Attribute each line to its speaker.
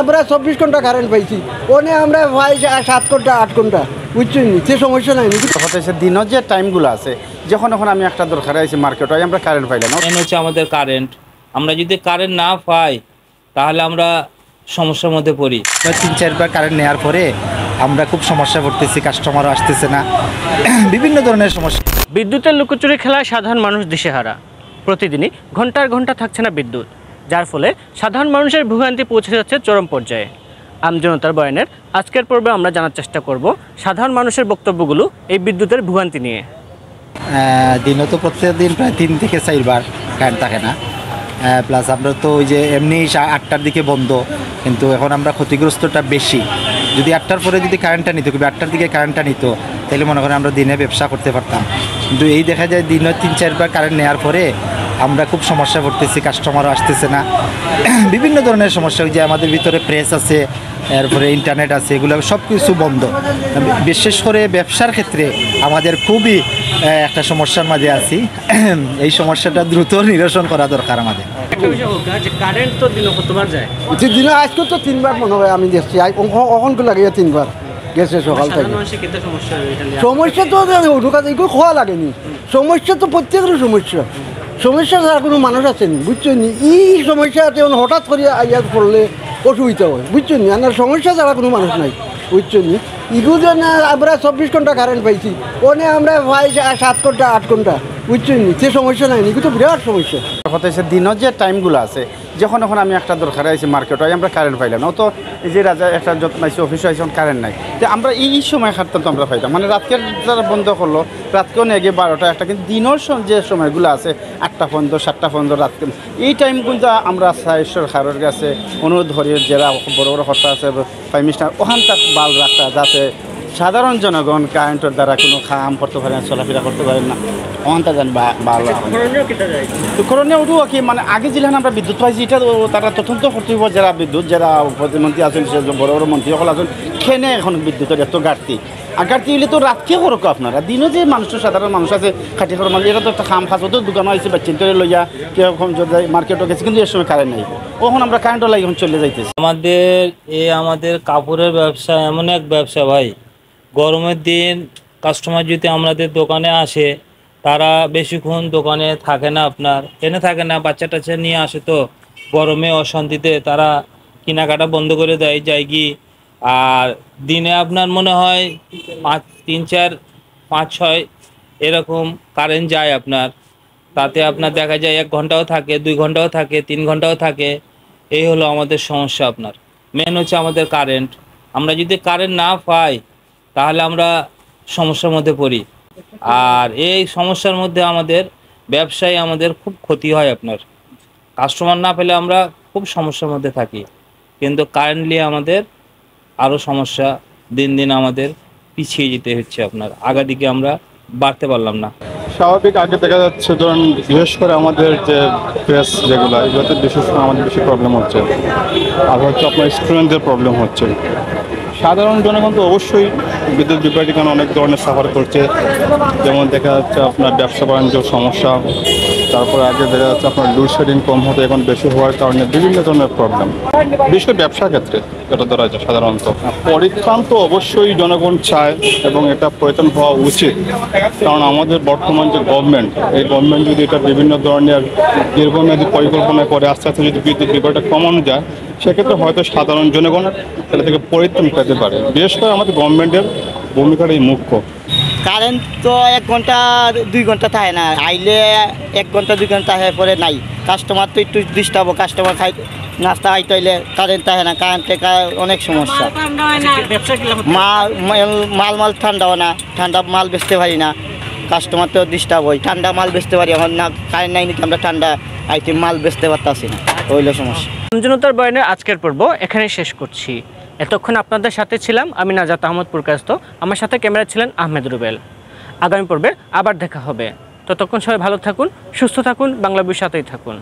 Speaker 1: আমরা 24 ঘন্টা কারেন্ট পাইছি, ওনে আমরা পাই 7 ঘন্টা 8 ঘন্টা, বুঝছেন? সে সমস্যা নাই নাকি?
Speaker 2: হতেছে দিনের যে টাইমগুলো আছে, যখন এখন আমি একটা দরকারে আছি মার্কেট হয়, আমরা কারেন্ট পাইলাম না।
Speaker 3: মেন হচ্ছে আমাদের কারেন্ট। আমরা যদি কারেন্ট না পাই তাহলে আমরা সমস্যার মধ্যে পড়ি।
Speaker 4: 3-4 বার কারেন্ট নেওয়ার পরে আমরা খুব সমস্যা পড়তেছি, কাস্টমারও আসতেছে না, বিভিন্ন ধরনের সমস্যা।
Speaker 5: বিদ্যুতের লুকোচুরি খেলায় সাধারণ মানুষ দিশেহারা। প্রতিদিনই ঘন্টার ঘন্টা থাকছে না বিদ্যুৎ, যার ফলে সাধারণ মানুষের ভোগান্তি পৌঁছে যাচ্ছে চরম পর্যায়ে। আমজনতার বয়ানের আজকের পর্বে আমরা জানার চেষ্টা করব সাধারণ মানুষের বক্তব্যগুলো এই বিদ্যুতের ভোগান্তি নিয়ে।
Speaker 4: দিনও তো প্রত্যেকদিন প্রায় 3 থেকে 4 বার কারেন্ট থাকে না, প্লাস আমরা তো ওই যে এমনি 8টার দিকে বন্ধ, কিন্তু এখন আমরা ক্ষতিগ্রস্তটা বেশি। যদি 8টার পরে যদি কারেন্টটা নিত, 8টার দিকে কারেন্টটা নিত, তাহলে মনে করেন আমরা দিনে ব্যবসা করতে পারতাম। কিন্তু এই দেখা যায় দিনে 3-4 বার কারেন্ট নেওয়ার পরে আমরা খুব সমস্যা পড়তেছি, কাস্টমারও আসতেছে না, বিভিন্ন ধরনের সমস্যা। ওই যে আমাদের ভিতরে প্রেস আছে, এরপরে ইন্টারনেট আছে, এগুলো সব কিছু বন্ধ। বিশেষ করে ব্যবসার ক্ষেত্রে আমাদের খুবই একটা সমস্যার মাঝে আছি। এই সমস্যাটা দ্রুত নিরসন করা দরকার আমাদের।
Speaker 5: কারেন্ট তো দিনে কতবার যায়?
Speaker 1: দিনে আজকে তো 3 বার মনে হয় আমি দেখছি, অখনকে লাগিয়ে 3 বার গেছে সকাল থেকে। সমস্যা তো ঢোকা এগুলো খোয়া লাগেনি, সমস্যা তো প্রত্যেকের সমস্যা। সমস্যা ছাড়া কোনো মানুষ আসেনি, বুঝছেন? এই সমস্যাতে হঠাৎ করে আইয়া পড়লে অসুবিধা হয়, বুঝছেন? আর সমস্যা ছাড়া কোনো মানুষ নাই, বুঝছেন? এগুলো আমরা 24 ঘন্টা কারেন্ট পাইছি, ওনে আমরা পাই 7 ঘন্টা 8 ঘন্টা, বুঝছেন? সে সমস্যা নাই, এগুলো তো বিরাট সমস্যা।
Speaker 2: হতেছে দিনের যে টাইমগুলো আছে, যখন এখন আমি একটা দরকারে আছি মার্কেট হয়, আমরা কারেন্ট পাইলাম না। তো এই যে রাজা একটা যত্ন আইসি, অফিসে আইসি, কারেন্ট নাই, তো আমরা এই সময় খাটতাম তো আমরা পাইতাম। মানে রাতকের যারা বন্ধ করলো, রাতকেও নেই গিয়ে 12টা 1টা, কিন্তু দিনের যে সময়গুলো আছে 8টা পর্যন্ত 7টা পর্যন্ত রাত, এই টাইমগুলো আমরা সরকারের কাছে অনুরোধ করি, যারা বড় বড় হত্যা আছে প্রাইম মিনিস্টার, ওখান তাক বাল রাখতা, যাতে সাধারণ জনগণ কারেন্টের দ্বারা কোনো কাম করতে পারে না, চলাফেরা করতে পারেন না, ওখানটা জান ভালো। তো করণীয় ওটু কি, মানে আগে যেখানে আমরা বিদ্যুৎ পাইছি, এটা তারা তদন্ত করতে হবে, যারা বিদ্যুৎ, যারা প্রধানমন্ত্রী আছেন, বড় বড় মন্ত্রী সকল আছেন, খেনে এখন বিদ্যুতের এত ঘাটতি। আর ঘাটতি হলে তো রাতকে করো আপনারা, দিনও যে মানুষের সাধারণ মানুষ আছে খাটি খাওয়ার মানুষ, এটা তো একটা খাম খাস, তো দোকানও আছে বাচ্চিন করে লইয়া কেউ মার্কেটও গেছে, কিন্তু এর সময় কারেন্ট নেই, ওখানে আমরা কারেন্টও লাগে এখন চলে যাইতেছি।
Speaker 3: আমাদের কাপড়ের ব্যবসা এমন এক ব্যবসা ভাই, গরমের দিন কাস্টমার যদি আমাদের দোকানে আসে, তারা বেশিক্ষণ দোকানে থাকে না, আপনার এনে থাকে না, বাচ্চা টাচ্চা নিয়ে আসে, তো গরমে অশান্তিতে তারা কেনাকাটা বন্ধ করে দেয় যায় কি। আর দিনে আপনার মনে হয় 3, 4, 5, 6 এরকম কারেন্ট যায় আপনার। তাতে আপনার দেখা যায় 1 ঘন্টাও থাকে, 2 ঘন্টাও থাকে, 3 ঘন্টাও থাকে। এই হলো আমাদের সমস্যা। আপনার মেন হচ্ছে আমাদের কারেন্ট। আমরা যদি কারেন্ট না পাই তাহলে আমরা সমস্যার মধ্যে পড়ি। আর এই সমস্যার মধ্যে আমাদের ব্যবসায় আমাদের খুব ক্ষতি হয়। আপনার কাস্টমার না পেলে আমরা খুব সমস্যার মধ্যে থাকি, কিন্তু কারেন্ট নিয়ে আমাদের আরও সমস্যা, দিন দিন আমাদের পিছিয়ে যেতে হচ্ছে। আপনার আগাদিকে আমরা বাড়তে পারলাম না।
Speaker 6: স্বাভাবিক আগে দেখা যাচ্ছে, ধরুন বিশেষ করে আমাদের যে প্রেস যেগুলো, এগুলোতে বিশেষ করে আমাদের বেশি প্রবলেম হচ্ছে। আর হচ্ছে আপনার স্টুডেন্টদের প্রবলেম হচ্ছে। সাধারণ জনগণ তো অবশ্যই বিদ্যুৎ বিভ্রাটের কারণে অনেক ধরনের সাফার করছে। যেমন দেখা যাচ্ছে আপনার ব্যবসা বাণিজ্য সমস্যা, তারপরে আগে দেখা যাচ্ছে আপনার লোডশেডিং কম হতে এখন বেশি হওয়ার কারণে বিভিন্ন ধরনের প্রবলেম, বিশেষ করে ব্যবসার ক্ষেত্রে এটা ধরা যায়। সাধারণত পরিত্রাণ তো অবশ্যই জনগণ চায় এবং এটা পরিত্রাণ হওয়া উচিত, কারণ আমাদের বর্তমান যে গভর্নমেন্ট, এই গভর্নমেন্ট যদি এটা বিভিন্ন ধরনের দীর্ঘমেয়াদী পরিকল্পনা করে আস্তে আস্তে যদি বিদ্যুৎ বিভ্রাটটা কমানো যায়, সেক্ষেত্রে হয়তো সাধারণ জনগণ এটা থেকে পরিত্রাণ পেতে পারে। বিশেষ করে আমাদের গভর্নমেন্টের ভূমিকাটাই মুখ্য।
Speaker 7: কারেন্ট তো 1 ঘন্টা 2 ঘন্টা থাকে না, আইলে 1 ঘন্টা 2 ঘন্টা হয়ে পরে নাই। কাস্টমার তো একটু ডিস্টার্ব, কাস্টমার নাস্তা খাইতে হইলে কারেন্ট থাকে না, কারেন্টে অনেক সমস্যা। মাল ঠান্ডাও না, ঠান্ডা মাল বেচতে পারি না, কাস্টমার তো ডিস্টার্ব হয়। ঠান্ডা মাল বেচতে পারি, এখন না কারেন্ট নাই নাকি আমরা ঠান্ডা আইটেম মাল বেচতে পারতাছি না, ওইলো সমস্যা।
Speaker 5: আমজনতার বয়ানের আজকের পর্ব এখানেই শেষ করছি। এতক্ষণ আপনাদের সাথে ছিলাম আমি নাজাত আহমদ পুরকাস্ত, আমার সাথে ক্যামেরা ছিলেন আহমেদ রুবেল। আগামী পর্বে আবার দেখা হবে, ততক্ষণ সবাই ভালো থাকুন, সুস্থ থাকুন, বাংলা বিষয়ের সাথেই থাকুন।